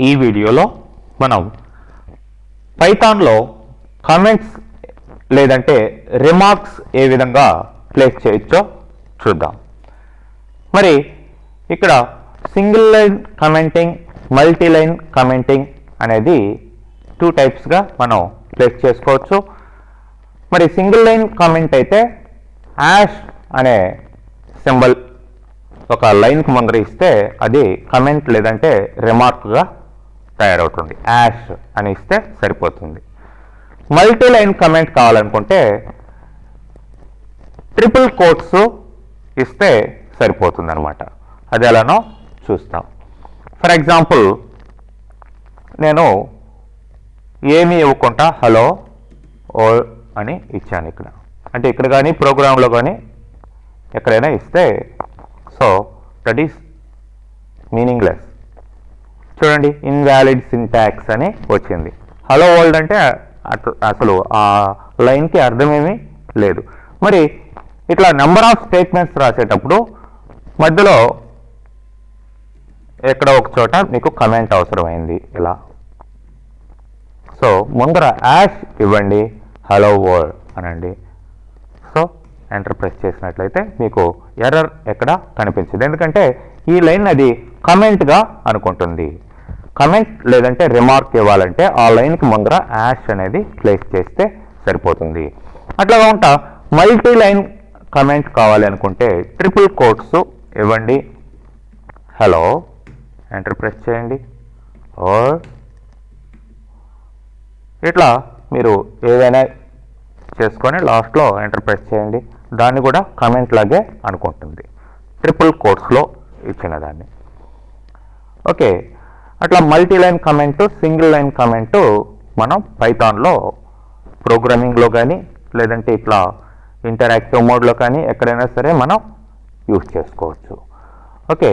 ఈ వీడియోలో మనం పైథాన్లో కామెంట్స్ లేదంటే రిమార్క్స్ ఏ విధంగా ప్లేస్ చేయొచ్చో చూద్దాం. మరి ఇక్కడ single line commenting, multi line commenting అనేది 2 టైప్స్గా మనం ప్లేస్ చేసుకోవచ్చు. మరి సింగిల్ లైన్ కామెంట్ అయితే యాష్ అనే సింబల్ ఒక లైన్కి ముందర ఇస్తే అది కమెంట్ లేదంటే రిమార్క్గా తయారవుతుంది. యాష్ అని ఇస్తే సరిపోతుంది. మల్టీ లైన్ కమెంట్ కావాలనుకుంటే ట్రిపుల్ కోట్స్ ఇస్తే సరిపోతుంది అనమాట. అది ఎలానో చూస్తాం. ఫర్ ఎగ్జాంపుల్ నేను ఏమీ ఇవ్వకుండా హలో ఓ అని ఇచ్చాను ఇక్కడ. అంటే ఇక్కడ కానీ ప్రోగ్రాంలో కానీ ఎక్కడైనా ఇస్తే సో దట్ ఈస్ మీనింగ్లెస్. చూడండి, ఇన్వాలిడ్ సింటాక్స్ అని వచ్చింది. హలో వరల్డ్ అంటే అసలు ఆ లైన్కి అర్థమేమీ లేదు. మరి ఇట్లా నెంబర్ ఆఫ్ స్టేట్మెంట్స్ రాసేటప్పుడు మధ్యలో ఎక్కడ ఒక చోట మీకు కమెంట్ అవసరమైంది ఇలా. సో ముందర యాష్ ఇవ్వండి, హలో వరల్డ్ అనండి. సో ఎంటర్ ప్రెస్ చేసినట్లయితే మీకు ఎర్రర్ ఎక్కడ కనిపించదు. ఎందుకంటే ఈ లైన్ అది కమెంట్గా అనుకుంటుంది. కమెంట్ లేదంటే రిమార్క్ ఇవ్వాలంటే ఆ లైన్కి ముందర యాష్ అనేది ప్లేస్ చేస్తే సరిపోతుంది. అట్లాగా ఉంటా మల్టీ లైన్ కమెంట్ కావాలి అనుకుంటే ట్రిపుల్ కోట్స్ ఇవ్వండి, హలో ఎంటర్ ప్రెస్ చేయండి. ఓర్ ఇట్లా మీరు ఏదైనా చేసుకొని లాస్ట్లో ఎంటర్ ప్రెస్ చేయండి. దాన్ని కూడా కమెంట్ లాగే అనుకుంటుంది, ట్రిపుల్ కోట్స్లో ఇచ్చిన దాన్ని. ఓకే, అట్లా multi line comment, single line comment మనం పైథాన్లో ప్రోగ్రామింగ్లో కానీ లేదంటే ఇట్లా ఇంటరాక్టివ్ మోడ్లో కానీ ఎక్కడైనా సరే మనం యూజ్ చేసుకోవచ్చు. ఓకే.